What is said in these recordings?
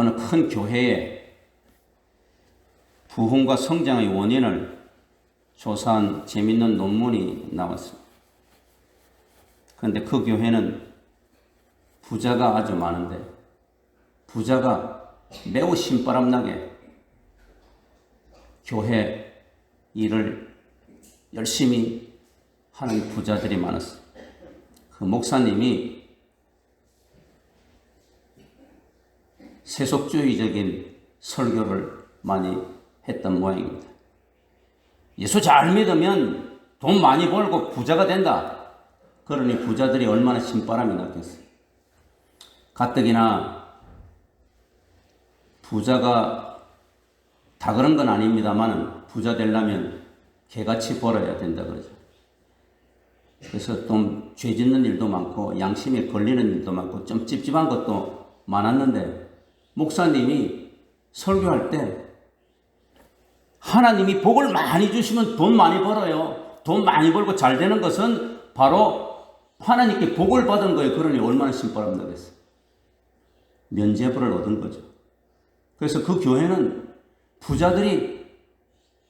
어느 큰 교회에 부흥과 성장의 원인을 조사한 재밌는 논문이 나왔습니다. 그런데 그 교회는 부자가 아주 많은데 부자가 매우 신바람나게 교회 일을 열심히 하는 부자들이 많았어요. 그 목사님이 세속주의적인 설교를 많이 했던 모양입니다. 예수 잘 믿으면 돈 많이 벌고 부자가 된다. 그러니 부자들이 얼마나 신바람이 났겠어요. 가뜩이나 부자가 다 그런 건 아닙니다만 부자 되려면 개같이 벌어야 된다 그러죠. 그래서 좀 죄 짓는 일도 많고 양심에 걸리는 일도 많고 좀 찝찝한 것도 많았는데 목사님이 설교할 때 하나님이 복을 많이 주시면 돈 많이 벌어요. 돈 많이 벌고 잘 되는 것은 바로 하나님께 복을 받은 거예요. 그러니 얼마나 신바람 나겠어요. 면죄부를 얻은 거죠. 그래서 그 교회는 부자들이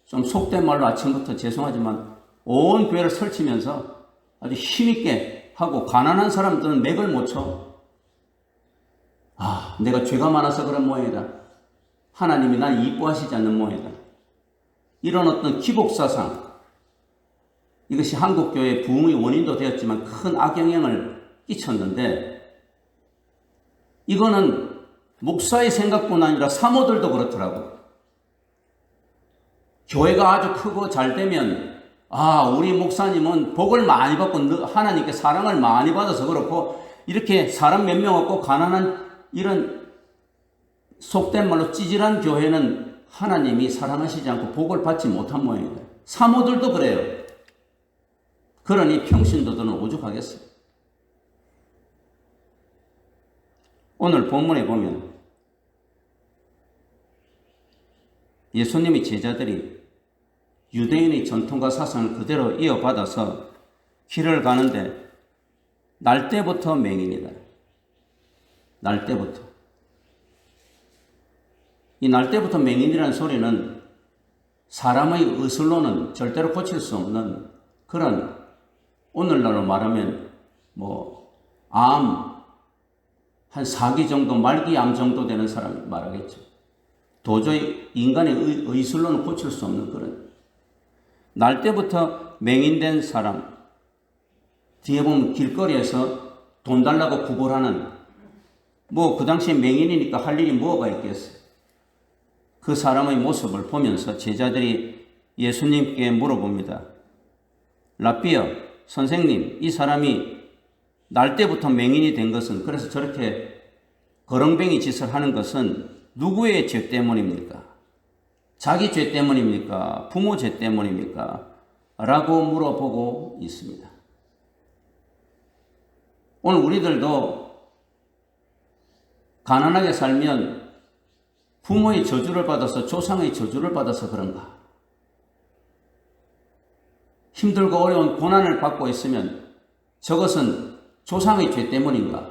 좀 속된 말로 아침부터 죄송하지만 온 교회를 설치면서 아주 힘있게 하고 가난한 사람들은 맥을 못 쳐. 내가 죄가 많아서 그런 모양이다. 하나님이 날 이뻐하시지 않는 모양이다. 이런 어떤 기복사상, 이것이 한국교회의 부흥의 원인도 되었지만 큰 악영향을 끼쳤는데 이거는 목사의 생각뿐 아니라 사모들도 그렇더라고. 교회가 아주 크고 잘 되면 우리 목사님은 복을 많이 받고 하나님께 사랑을 많이 받아서 그렇고 이렇게 사람 몇 명 없고 가난한 이런 속된 말로 찌질한 교회는 하나님이 사랑하시지 않고 복을 받지 못한 모양이다. 사모들도 그래요. 그러니 평신도들은 오죽하겠어요. 오늘 본문에 보면 예수님의 제자들이 유대인의 전통과 사상을 그대로 이어받아서 길을 가는데 날 때부터 맹인이다. 날 때부터. 이 날 때부터 맹인이라는 소리는 사람의 의술로는 절대로 고칠 수 없는 그런 오늘날로 말하면 암 한 4기 정도 말기암 정도 되는 사람이 말하겠죠. 도저히 인간의 의술로는 고칠 수 없는 그런 날 때부터 맹인된 사람 뒤에 보면 길거리에서 돈 달라고 구걸하는 그 당시에 맹인이니까 할 일이 뭐가 있겠어요. 그 사람의 모습을 보면서 제자들이 예수님께 물어봅니다. 라삐어, 선생님, 이 사람이 날 때부터 맹인이 된 것은 그래서 저렇게 거렁뱅이 짓을 하는 것은 누구의 죄 때문입니까? 자기 죄 때문입니까? 부모 죄 때문입니까? 라고 물어보고 있습니다. 오늘 우리들도 가난하게 살면 부모의 저주를 받아서 조상의 저주를 받아서 그런가? 힘들고 어려운 고난을 받고 있으면 저것은 조상의 죄 때문인가?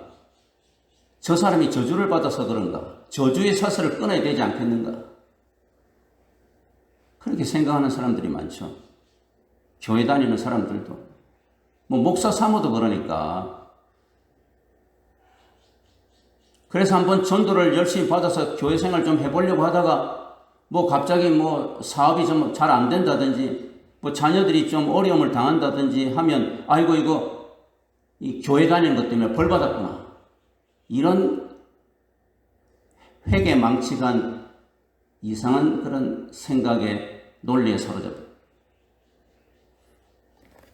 저 사람이 저주를 받아서 그런가? 저주의 사슬을 끊어야 되지 않겠는가? 그렇게 생각하는 사람들이 많죠. 교회 다니는 사람들도. 목사 사모도 그러니까. 그래서 한번 전도를 열심히 받아서 교회 생활 좀 해보려고 하다가 갑자기 사업이 좀 잘 안 된다든지 자녀들이 좀 어려움을 당한다든지 하면 이거 이 교회 다니는 것 때문에 벌 받았구나. 이런 회개 망치간 이상한 그런 생각에 논리에 사로잡혀요.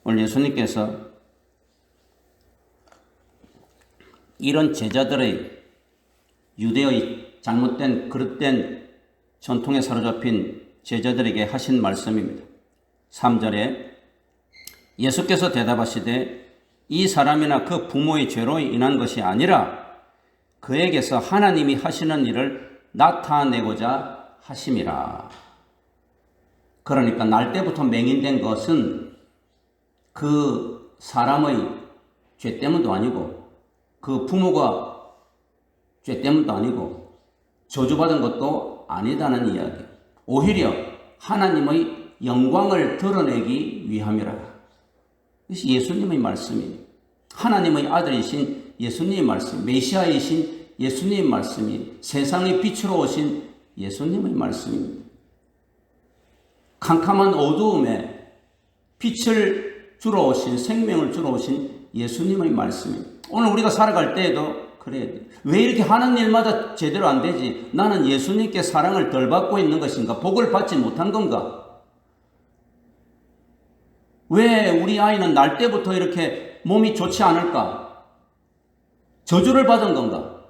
오늘 예수님께서 이런 제자들의 유대의 잘못된 그릇된 전통에 사로잡힌 제자들에게 하신 말씀입니다. 3절에 예수께서 대답하시되 이 사람이나 그 부모의 죄로 인한 것이 아니라 그에게서 하나님이 하시는 일을 나타내고자 하심이라. 그러니까 날 때부터 맹인된 것은 그 사람의 죄 때문도 아니고 그 부모가 죄 때문도 아니고 저주받은 것도 아니다는 이야기. 오히려 하나님의 영광을 드러내기 위함이라. 이것이 예수님의 말씀이에요. 하나님의 아들이신 예수님의 말씀, 메시아이신 예수님의 말씀이 세상의 빛으로 오신 예수님의 말씀입니다. 캄캄한 어두움에 빛을 주러 오신, 생명을 주러 오신 예수님의 말씀입니다. 오늘 우리가 살아갈 때에도 그래야 돼. 왜 이렇게 하는 일마다 제대로 안 되지? 나는 예수님께 사랑을 덜 받고 있는 것인가? 복을 받지 못한 건가? 왜 우리 아이는 날 때부터 이렇게 몸이 좋지 않을까? 저주를 받은 건가?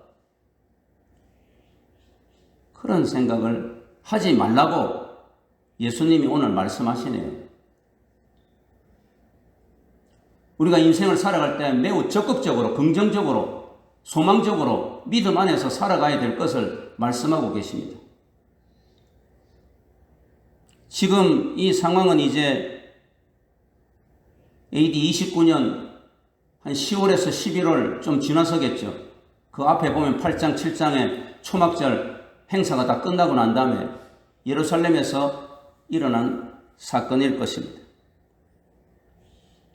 그런 생각을 하지 말라고 예수님이 오늘 말씀하시네요. 우리가 인생을 살아갈 때 매우 적극적으로, 긍정적으로, 소망적으로 믿음 안에서 살아가야 될 것을 말씀하고 계십니다. 지금 이 상황은 이제 AD 29년 한 10월에서 11월 좀 지나서겠죠. 그 앞에 보면 8장, 7장의 초막절 행사가 다 끝나고 난 다음에 예루살렘에서 일어난 사건일 것입니다.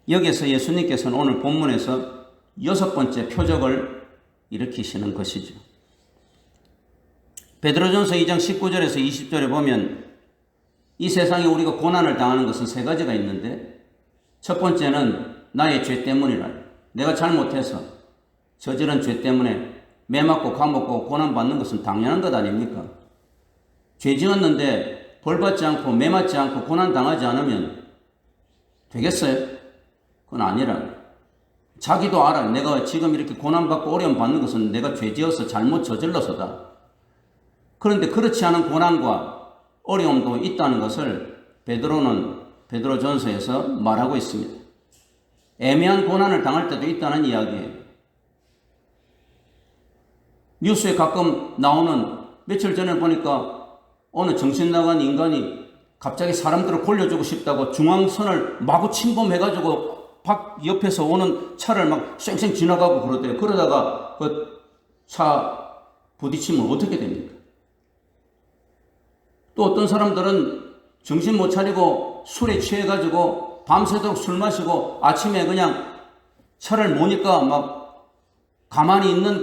여기에서 예수님께서는 오늘 본문에서 6번째 표적을 일으키시는 것이죠. 베드로전서 2장 19절에서 20절에 보면 이 세상에 우리가 고난을 당하는 것은 세 가지가 있는데 첫 번째는 나의 죄 때문이라. 내가 잘못해서 저지른 죄 때문에 매 맞고 감옥고 고난받는 것은 당연한 것 아닙니까? 죄 지었는데 벌 받지 않고 매 맞지 않고 고난 당하지 않으면 되겠어요? 그건 아니라 자기도 알아. 내가 지금 이렇게 고난받고 어려움 받는 것은 내가 죄 지어서 잘못 저질러서다. 그런데 그렇지 않은 고난과 어려움도 있다는 것을 베드로는 베드로전서에서 말하고 있습니다. 애매한 고난을 당할 때도 있다는 이야기예요. 뉴스에 가끔 나오는 며칠 전에 보니까 어느 정신 나간 인간이 갑자기 사람들을 골려주고 싶다고 중앙선을 마구 침범해가지고 옆에서 오는 차를 막 쌩쌩 지나가고 그러대요. 그러다가 그 차 부딪히면 어떻게 됩니까? 또 어떤 사람들은 정신 못 차리고 술에 취해가지고 밤새도록 술 마시고 아침에 그냥 차를 모니까 막 가만히 있는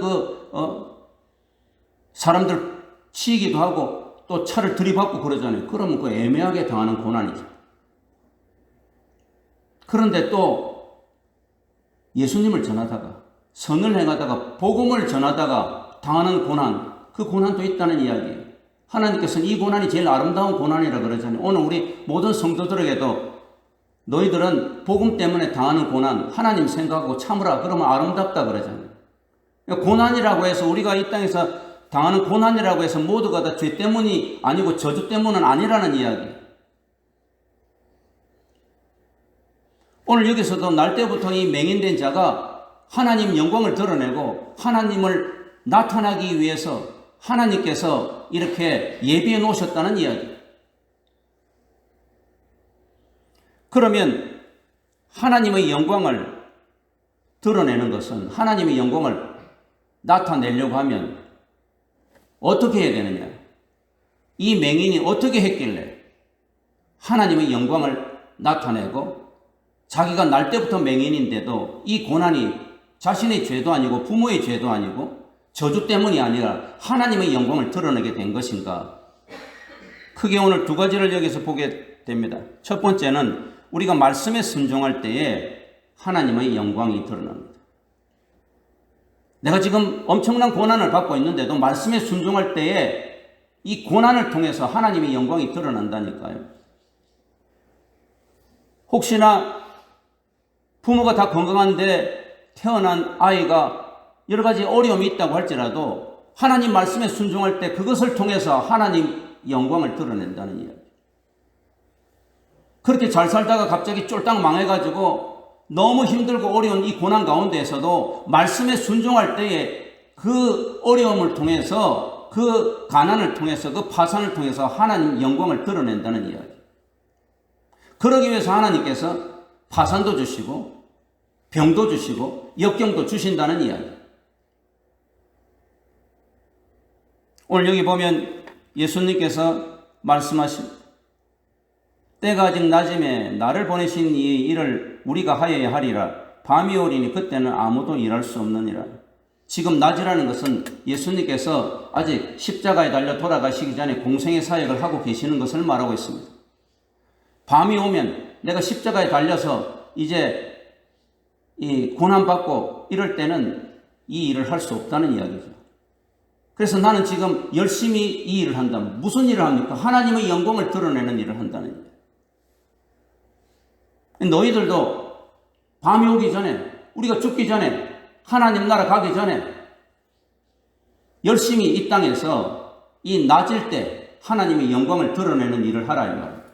사람들 치이기도 하고 또 차를 들이받고 그러잖아요. 그러면 그 애매하게 당하는 고난이죠. 그런데 또 예수님을 전하다가 선을 행하다가 복음을 전하다가 당하는 고난, 그 고난도 있다는 이야기예요. 하나님께서는 이 고난이 제일 아름다운 고난이라 그러잖아요. 오늘 우리 모든 성도들에게도 너희들은 복음 때문에 당하는 고난 하나님 생각하고 참으라 그러면 아름답다 그러잖아요. 고난이라고 해서 우리가 이 땅에서 당하는 고난이라고 해서 모두가 다 죄 때문이 아니고 저주 때문은 아니라는 이야기. 오늘 여기서도 날 때부터 이 맹인된 자가 하나님 영광을 드러내고 하나님을 나타나기 위해서 하나님께서 이렇게 예비해 놓으셨다는 이야기. 그러면 하나님의 영광을 드러내는 것은 하나님의 영광을 나타내려고 하면 어떻게 해야 되느냐? 이 맹인이 어떻게 했길래 하나님의 영광을 나타내고 자기가 날 때부터 맹인인데도 이 고난이 자신의 죄도 아니고 부모의 죄도 아니고 저주 때문이 아니라 하나님의 영광을 드러내게 된 것인가? 크게 오늘 두 가지를 여기서 보게 됩니다. 첫 번째는 우리가 말씀에 순종할 때에 하나님의 영광이 드러납니다. 내가 지금 엄청난 고난을 받고 있는데도 말씀에 순종할 때에 이 고난을 통해서 하나님의 영광이 드러난다니까요. 혹시나 부모가 다 건강한데 태어난 아이가 여러 가지 어려움이 있다고 할지라도 하나님 말씀에 순종할 때 그것을 통해서 하나님 영광을 드러낸다는 이야기. 그렇게 잘 살다가 갑자기 쫄딱 망해가지고 너무 힘들고 어려운 이 고난 가운데에서도 말씀에 순종할 때에 그 어려움을 통해서 그 가난을 통해서 그 파산을 통해서 하나님 영광을 드러낸다는 이야기. 그러기 위해서 하나님께서 파산도 주시고 병도 주시고 역경도 주신다는 이야기. 오늘 여기 보면 예수님께서 말씀하신 때가 아직 낮음에 나를 보내신 이 일을 우리가 하여야 하리라. 밤이 오리니 그때는 아무도 일할 수 없느니라. 지금 낮이라는 것은 예수님께서 아직 십자가에 달려 돌아가시기 전에 공생의 사역을 하고 계시는 것을 말하고 있습니다. 밤이 오면 내가 십자가에 달려서 이제 이 고난받고 이럴 때는 이 일을 할 수 없다는 이야기죠. 그래서 나는 지금 열심히 이 일을 한다면 무슨 일을 합니까? 하나님의 영광을 드러내는 일을 한다는 얘기예요. 너희들도 밤이 오기 전에, 우리가 죽기 전에, 하나님 나라 가기 전에 열심히 이 땅에서 이 낮을 때 하나님의 영광을 드러내는 일을 하라 이 말입니다.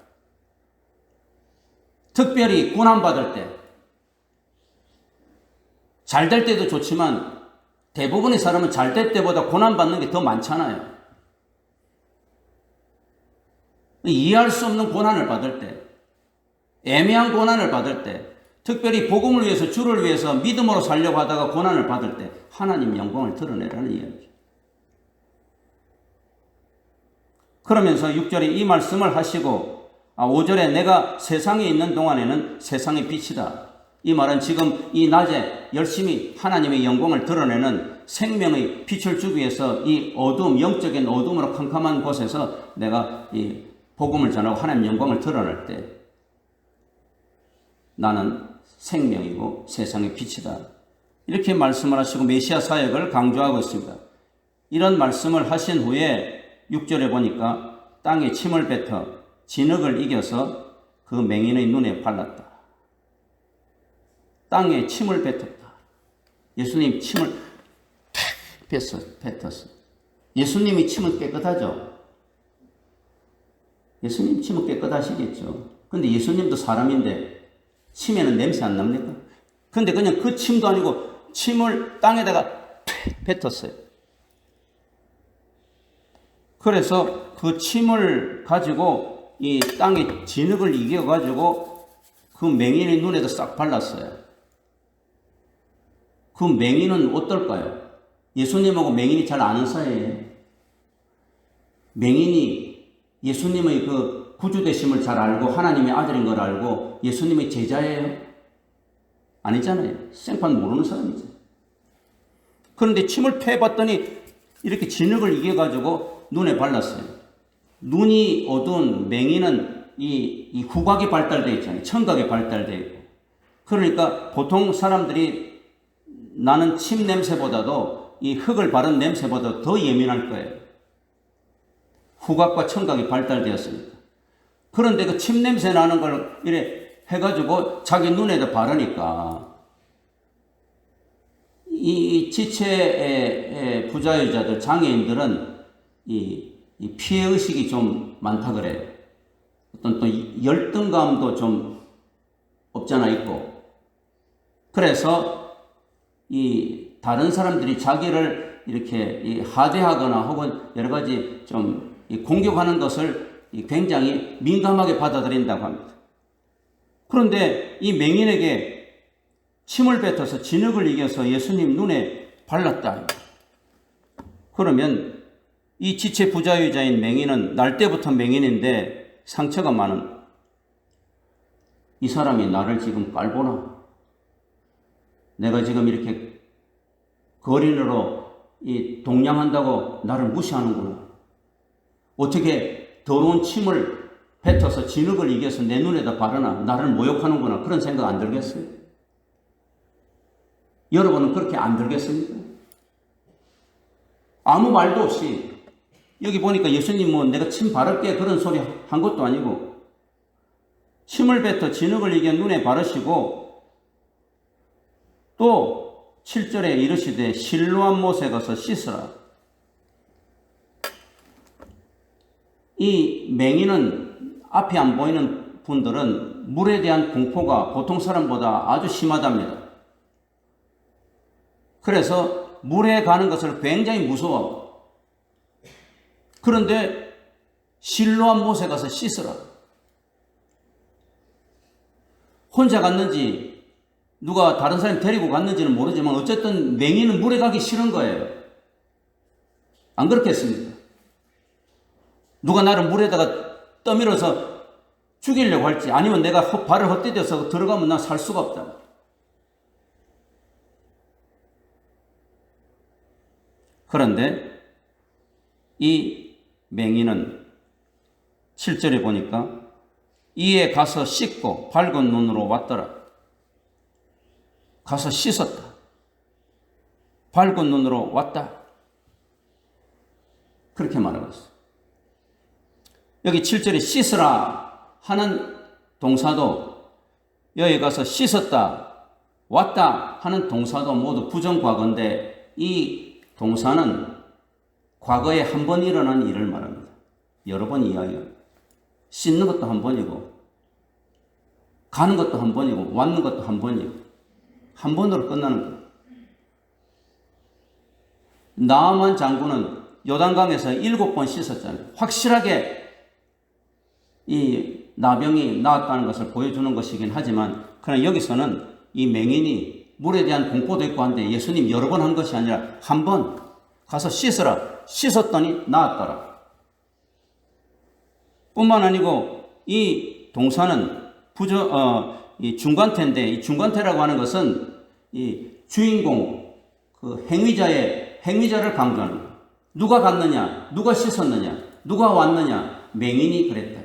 특별히 고난받을 때, 잘 될 때도 좋지만 대부분의 사람은 잘 될 때보다 고난받는 게 더 많잖아요. 이해할 수 없는 고난을 받을 때, 애매한 고난을 받을 때, 특별히 복음을 위해서 주를 위해서 믿음으로 살려고 하다가 고난을 받을 때 하나님 영광을 드러내라는 이야기죠. 그러면서 6절에 이 말씀을 하시고 5절에 내가 세상에 있는 동안에는 세상의 빛이다. 이 말은 지금 이 낮에 열심히 하나님의 영광을 드러내는 생명의 빛을 주기 위해서 이 어두움, 영적인 어두움으로 캄캄한 곳에서 내가 이 복음을 전하고 하나님의 영광을 드러낼 때 나는 생명이고 세상의 빛이다. 이렇게 말씀을 하시고 메시아 사역을 강조하고 있습니다. 이런 말씀을 하신 후에 6절에 보니까 땅에 침을 뱉어 진흙을 이겨서 그 맹인의 눈에 발랐다. 땅에 침을 뱉었다. 예수님 침을 뱉었어. 예수님이 침은 깨끗하죠? 예수님 침은 깨끗하시겠죠. 근데 예수님도 사람인데 침에는 냄새 안 납니까? 근데 그냥 그 침도 아니고 침을 땅에다가 뱉었어요. 그래서 그 침을 가지고 이 땅에 진흙을 이겨가지고 그 맹인의 눈에도 싹 발랐어요. 그 맹인은 어떨까요? 예수님하고 맹인이 잘 아는 사이예요. 맹인이 예수님의 그 구주되심을 잘 알고 하나님의 아들인 걸 알고 예수님의 제자예요? 아니잖아요. 생판 모르는 사람이죠. 그런데 침을 패봤더니 이렇게 진흙을 이겨가지고 눈에 발랐어요. 눈이 어두운 맹인은 이 후각이 발달되어 있잖아요. 청각이 발달되어 있고. 그러니까 보통 사람들이 나는 침 냄새보다도 이 흙을 바른 냄새보다 더 예민할 거예요. 후각과 청각이 발달되었으니까. 그런데 그 침 냄새 나는 걸 이래 해가지고 자기 눈에다 바르니까 이 지체의 부자유자들, 장애인들은 이 피해의식이 좀 많다 그래요. 어떤 또 열등감도 좀 없잖아 있고. 그래서 이 다른 사람들이 자기를 이렇게 하대하거나 혹은 여러 가지 좀 공격하는 것을 굉장히 민감하게 받아들인다고 합니다. 그런데 이 맹인에게 침을 뱉어서 진흙을 이겨서 예수님 눈에 발랐다. 그러면 이 지체 부자유자인 맹인은 날 때부터 맹인인데 상처가 많은 이 사람이 나를 지금 깔보나? 내가 지금 이렇게 거린으로 동냥한다고 나를 무시하는구나. 어떻게 더러운 침을 뱉어서 진흙을 이겨서 내 눈에다 바르나 나를 모욕하는구나. 그런 생각 안 들겠어요? 여러분은 그렇게 안 들겠습니까? 아무 말도 없이 여기 보니까 예수님 뭐 내가 침 바를게 그런 소리 한 것도 아니고 침을 뱉어 진흙을 이겨 눈에 바르시고 또 7절에 이르시되 실로암 못에 가서 씻으라. 이 맹인은 앞이 안 보이는 분들은 물에 대한 공포가 보통 사람보다 아주 심하답니다. 그래서 물에 가는 것을 굉장히 무서워. 그런데 실로암 못에 가서 씻으라. 혼자 갔는지 누가 다른 사람이 데리고 갔는지는 모르지만 어쨌든 맹인은 물에 가기 싫은 거예요. 안 그렇겠습니까? 누가 나를 물에다가 떠밀어서 죽이려고 할지 아니면 내가 발을 헛디뎌서 들어가면 난 살 수가 없다. 그런데 이 맹인은 7절에 보니까 이에 가서 씻고 밝은 눈으로 왔더라. 가서 씻었다. 밝은 눈으로 왔다. 그렇게 말하고 있어요. 여기 7절에 씻으라 하는 동사도 여기 가서 씻었다, 왔다 하는 동사도 모두 부정과거인데 이 동사는 과거에 한 번 일어난 일을 말합니다. 여러 번 이야기합니다. 씻는 것도 한 번이고 가는 것도 한 번이고 왔는 것도 한 번이고 한 번으로 끝나는 거예요. 나아만 장군은 요단강에서 7번 씻었잖아요. 확실하게 이 나병이 나았다는 것을 보여주는 것이긴 하지만 그러나 여기서는 이 맹인이 물에 대한 공포도 있고 한데 예수님 여러 번 한 것이 아니라 한 번 가서 씻으라. 씻었더니 나았더라. 뿐만 아니고 이 동사는 이 중간태인데 이 중간태라고 하는 것은 이 주인공 그 행위자를 강조하는 거예요. 누가 갔느냐, 누가 씻었느냐, 누가 왔느냐, 맹인이 그랬다.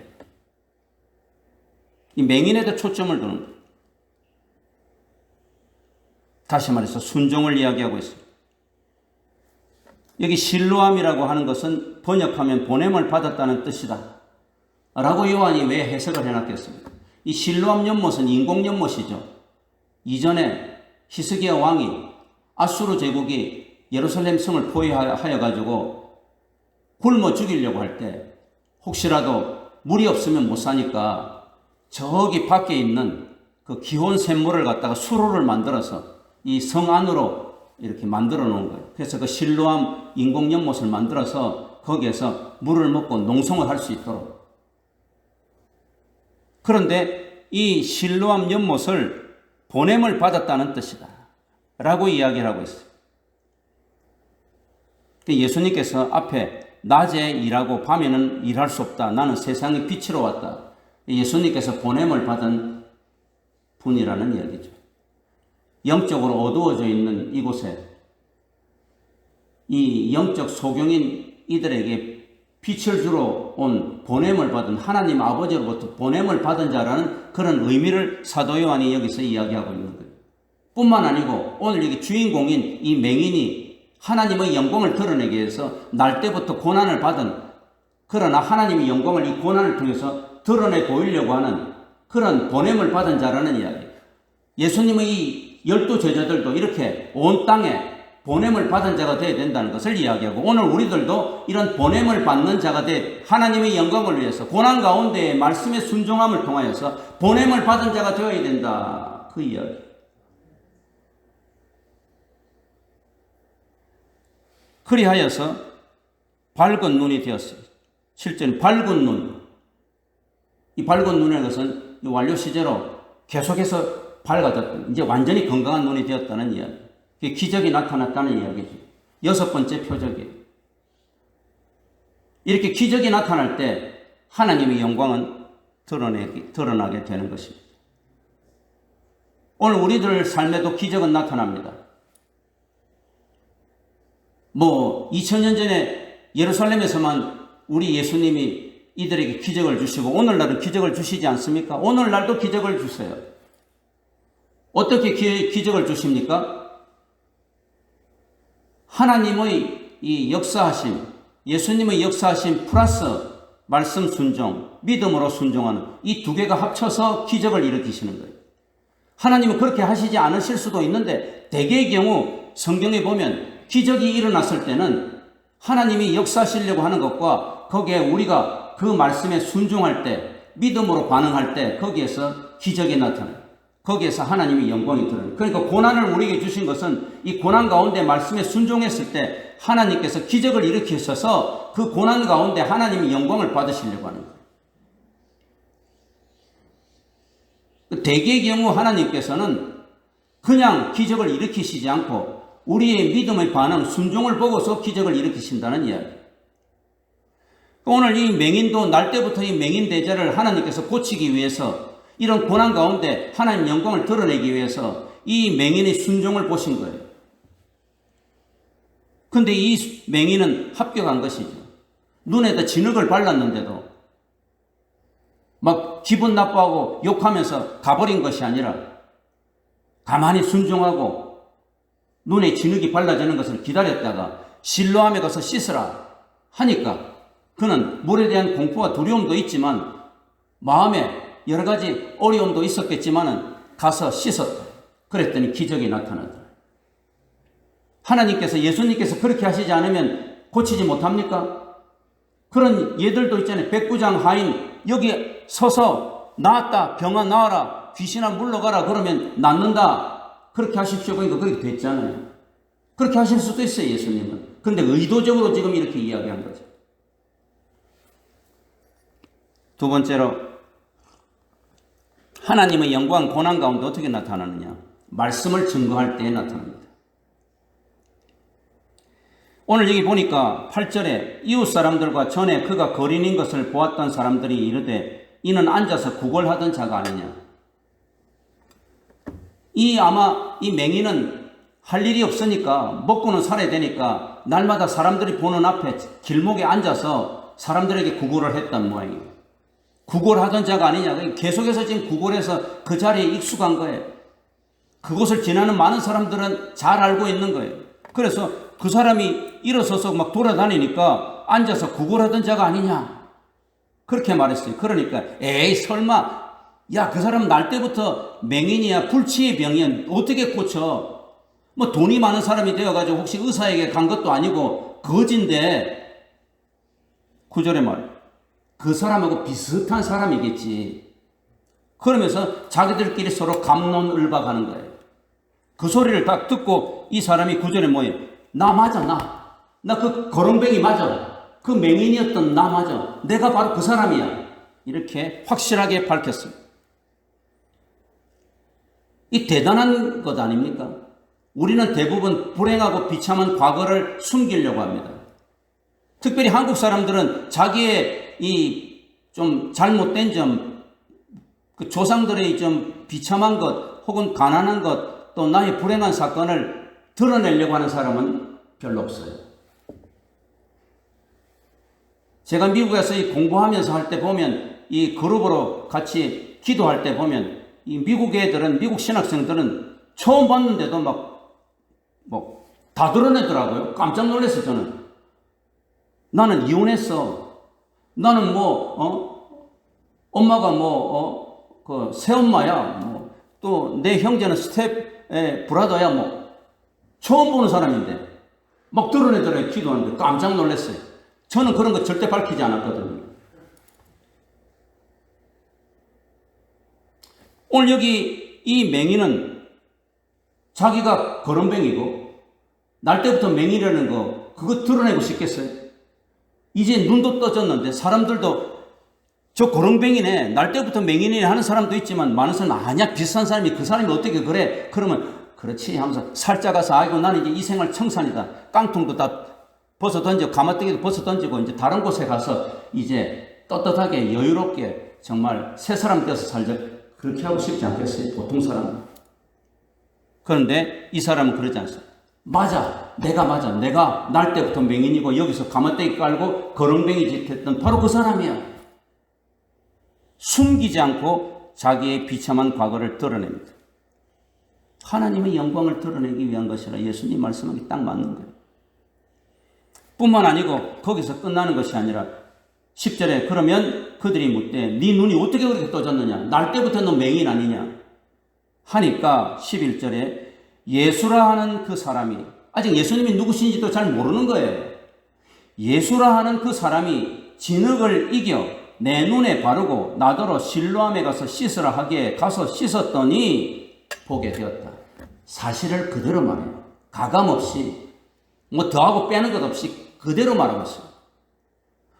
이 맹인에도 초점을 두는 거예요. 다시 말해서 순종을 이야기하고 있습니다. 여기 실로암이라고 하는 것은 번역하면 보냄을 받았다는 뜻이다 라고 요한이 왜 해석을 해놨겠습니까? 이 실로암 연못은 인공 연못이죠. 이전에 히스기야 왕이 아수르 제국이 예루살렘 성을 포위하여 가지고 굶어 죽이려고 할 때 혹시라도 물이 없으면 못 사니까 저기 밖에 있는 그 기온 샘물을 갖다가 수로를 만들어서 이 성 안으로 이렇게 만들어 놓은 거예요. 그래서 그 실로암 인공 연못을 만들어서 거기에서 물을 먹고 농성을 할 수 있도록. 그런데 이 실로암 연못을 보냄을 받았다는 뜻이다 라고 이야기를 하고 있어요. 예수님께서 앞에 낮에 일하고 밤에는 일할 수 없다. 나는 세상의 빛으로 왔다. 예수님께서 보냄을 받은 분이라는 이야기죠. 영적으로 어두워져 있는 이곳에 이 영적 소경인 이들에게 빛을 주러 온 보냄을 받은 하나님 아버지로부터 보냄을 받은 자라는 그런 의미를 사도 요한이 여기서 이야기하고 있는 거예요. 뿐만 아니고 오늘 여기 주인공인 이 맹인이 하나님의 영광을 드러내기 위해서 날 때부터 고난을 받은 그러나 하나님의 영광을 이 고난을 통해서 드러내 보이려고 하는 그런 보냄을 받은 자라는 이야기. 예수님의 이 12 제자들도 이렇게 온 땅에 보냄을 받은 자가 되어야 된다는 것을 이야기하고 오늘 우리들도 이런 보냄을 받는 자가 돼 하나님의 영광을 위해서 고난 가운데에 말씀의 순종함을 통하여서 보냄을 받은 자가 되어야 된다. 그 이야기. 그리하여서 밝은 눈이 되었어요. 실제는 밝은 눈. 이 밝은 눈이라는 것은 완료 시제로 계속해서 밝아졌다. 이제 완전히 건강한 눈이 되었다는 이야기. 기적이 나타났다는 이야기죠. 6번째 표적이에요. 이렇게 기적이 나타날 때 하나님의 영광은 드러나게 되는 것입니다. 오늘 우리들 삶에도 기적은 나타납니다. 2000년 전에 예루살렘에서만 우리 예수님이 이들에게 기적을 주시고 오늘날은 기적을 주시지 않습니까? 오늘날도 기적을 주세요. 어떻게 기적을 주십니까? 하나님의 이 역사하심, 예수님의 역사하심 플러스 말씀 순종, 믿음으로 순종하는 이 두 개가 합쳐서 기적을 일으키시는 거예요. 하나님은 그렇게 하시지 않으실 수도 있는데 대개의 경우 성경에 보면 기적이 일어났을 때는 하나님이 역사하시려고 하는 것과 거기에 우리가 그 말씀에 순종할 때, 믿음으로 반응할 때 거기에서 기적이 나타나요. 거기에서 하나님의 영광이 드러나요. 그러니까 고난을 우리에게 주신 것은 이 고난 가운데 말씀에 순종했을 때 하나님께서 기적을 일으키셔서 그 고난 가운데 하나님의 영광을 받으시려고 하는 거예요. 대개의 경우 하나님께서는 그냥 기적을 일으키시지 않고 우리의 믿음의 반응, 순종을 보고서 기적을 일으키신다는 이야기. 오늘 이 맹인도 날 때부터 이 맹인 대자를 하나님께서 고치기 위해서 이런 고난 가운데 하나님 영광을 드러내기 위해서 이 맹인의 순종을 보신 거예요. 근데 이 맹인은 합격한 것이죠. 눈에다 진흙을 발랐는데도 막 기분 나빠하고 욕하면서 가버린 것이 아니라 가만히 순종하고 눈에 진흙이 발라지는 것을 기다렸다가 실로암에 가서 씻으라 하니까 그는 물에 대한 공포와 두려움도 있지만 마음에 여러 가지 어려움도 있었겠지만은 가서 씻었다. 그랬더니 기적이 나타나더라. 하나님께서, 예수님께서 그렇게 하시지 않으면 고치지 못합니까? 그런 예들도 있잖아요. 백부장 하인 여기 서서 나았다, 병아 나와라, 귀신아 물러가라 그러면 낫는다. 그렇게 하십시오. 그러니까 그렇게 됐잖아요. 그렇게 하실 수도 있어요, 예수님은. 그런데 의도적으로 지금 이렇게 이야기한 거죠. 두 번째로, 하나님의 영광 고난 가운데 어떻게 나타나느냐? 말씀을 증거할 때에 나타납니다. 오늘 여기 보니까 8절에 이웃 사람들과 전에 그가 거린인 것을 보았던 사람들이 이르되 이는 앉아서 구걸하던 자가 아니냐. 아마 이 맹인은 할 일이 없으니까 먹고는 살아야 되니까 날마다 사람들이 보는 앞에 길목에 앉아서 사람들에게 구걸을 했단 모양이에요. 구걸하던 자가 아니냐. 계속해서 지금 구걸해서 그 자리에 익숙한 거예요. 그곳을 지나는 많은 사람들은 잘 알고 있는 거예요. 그래서 그 사람이 일어서서 막 돌아다니니까 앉아서 구걸하던 자가 아니냐. 그렇게 말했어요. 그러니까 에이 설마 야 그 사람 날 때부터 맹인이야 불치의 병이야 어떻게 고쳐. 뭐 돈이 많은 사람이 되어가지고 혹시 의사에게 간 것도 아니고 거진데 9절에 말이에요. 그 사람하고 비슷한 사람이겠지. 그러면서 자기들끼리 서로 갑론을박하는 거예요. 그 소리를 딱 듣고 이 사람이 9절에 뭐예요? 나 맞아, 나 그 거렁뱅이 맞아. 그 맹인이었던 나 맞아. 내가 바로 그 사람이야. 이렇게 확실하게 밝혔습니다. 이 대단한 것 아닙니까? 우리는 대부분 불행하고 비참한 과거를 숨기려고 합니다. 특별히 한국 사람들은 자기의 이 좀 잘못된 점, 그 조상들의 좀 비참한 것, 혹은 가난한 것, 또 나의 불행한 사건을 드러내려고 하는 사람은 별로 없어요. 제가 미국에서 이 공부하면서 할 때 보면, 이 그룹으로 같이 기도할 때 보면, 이 미국 애들은, 미국 신학생들은 처음 봤는데도 다 드러내더라고요. 깜짝 놀랐어요, 저는. 나는 이혼했어. 나는 엄마가 그 새엄마야. 또 내 형제는 스텝 브라더야. 처음 보는 사람인데 막 드러내더라고요. 기도하는데 깜짝 놀랐어요. 저는 그런 거 절대 밝히지 않았거든요. 오늘 여기 이 맹인은 자기가 거렁뱅이고 날 때부터 맹인이라는 거 그거 드러내고 싶겠어요? 이제 눈도 떠졌는데 사람들도 저 거렁뱅이네 날 때부터 맹인이네 하는 사람도 있지만 많은 사람은 아니야 비슷한 사람이 그 사람이 어떻게 그래? 그러면 그렇지 하면서 살짝 가서 아이고 나는 이제 이 생활 청산이다. 깡통도 다 벗어 던지고 가마뜨기도 벗어 던지고 이제 다른 곳에 가서 이제 떳떳하게 여유롭게 정말 새 사람 되어서 살자. 그렇게 하고 싶지 않겠어요? 보통 사람은. 그런데 이 사람은 그러지 않습니다. 맞아. 내가 날 때부터 맹인이고 여기서 가마떼기 깔고 거렁뱅이 짓 했던 바로 그 사람이야. 숨기지 않고 자기의 비참한 과거를 드러냅니다. 하나님의 영광을 드러내기 위한 것이라 예수님 말씀하기 딱 맞는 거예요. 뿐만 아니고 거기서 끝나는 것이 아니라 10절에 그러면 그들이 묻되 네 눈이 어떻게 그렇게 떠졌느냐? 날 때부터 너 맹인 아니냐? 하니까 11절에 예수라 하는 그 사람이 아직 예수님이 누구신지도 잘 모르는 거예요. 예수라 하는 그 사람이 진흙을 이겨 내 눈에 바르고 나더러 실로암에 가서 씻으라 하기에 가서 씻었더니 보게 되었다. 사실을 그대로 말해요. 가감없이 더하고 빼는 것 없이 그대로 말하고 있어요.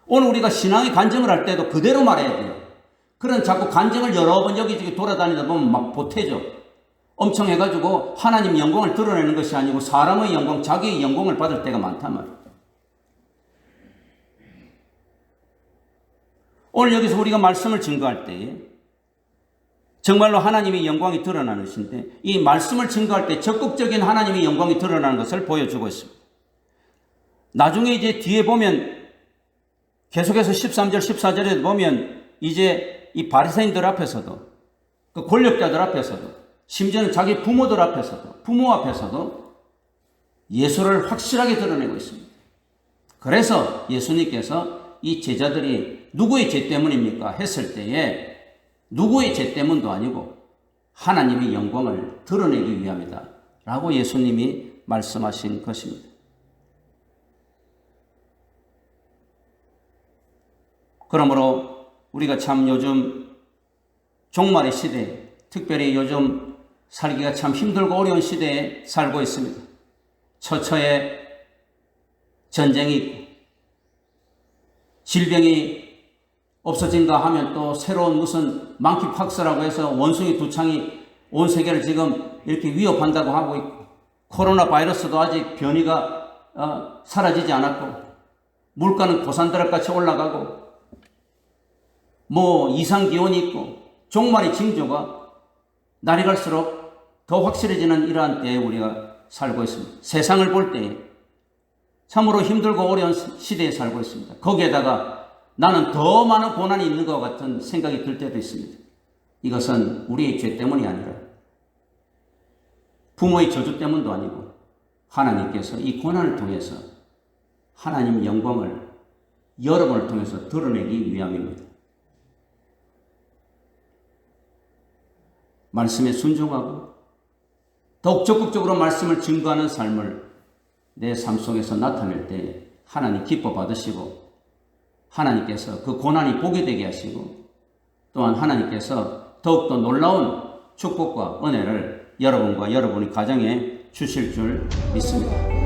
오늘 우리가 신앙의 간증을 할 때도 그대로 말해야 돼요. 그런 자꾸 간증을 여러 번 여기저기 돌아다니다 보면 막 보태죠. 엄청 해가지고 하나님 영광을 드러내는 것이 아니고 사람의 영광, 자기의 영광을 받을 때가 많단 말이에요. 오늘 여기서 우리가 말씀을 증거할 때 정말로 하나님의 영광이 드러나는 것인데, 이 말씀을 증거할 때 적극적인 하나님의 영광이 드러나는 것을 보여주고 있습니다. 나중에 이제 뒤에 보면 계속해서 13절 14절에 보면 이제 이 바리새인들 앞에서도, 그 권력자들 앞에서도, 심지어는 자기 부모들 앞에서도, 부모 앞에서도 예수를 확실하게 드러내고 있습니다. 그래서 예수님께서 이 제자들이 누구의 죄 때문입니까? 했을 때에 누구의 죄 때문도 아니고 하나님의 영광을 드러내기 위함이다 라고 예수님이 말씀하신 것입니다. 그러므로 우리가 참 요즘 종말의 시대, 특별히 요즘 살기가 참 힘들고 어려운 시대에 살고 있습니다. 처처에 전쟁이 있고 질병이 없어진가 하면 또 새로운 무슨 망키 팍스라고 해서 원숭이 두창이 온 세계를 지금 이렇게 위협한다고 하고 있고, 코로나 바이러스도 아직 변이가 사라지지 않았고, 물가는 고산드락같이 올라가고, 뭐 이상기온이 있고, 종말의 징조가 날이 갈수록 더 확실해지는 이러한 때에 우리가 살고 있습니다. 세상을 볼 때 참으로 힘들고 어려운 시대에 살고 있습니다. 거기에다가 나는 더 많은 고난이 있는 것 같은 생각이 들 때도 있습니다. 이것은 우리의 죄 때문이 아니라 부모의 저주 때문도 아니고 하나님께서 이 고난을 통해서 하나님 영광을 여러분을 통해서 드러내기 위함입니다. 말씀에 순종하고 더욱 적극적으로 말씀을 증거하는 삶을 내 삶 속에서 나타낼 때 하나님 기뻐 받으시고, 하나님께서 그 고난이 복이 되게 하시고, 또한 하나님께서 더욱더 놀라운 축복과 은혜를 여러분과 여러분의 가정에 주실 줄 믿습니다.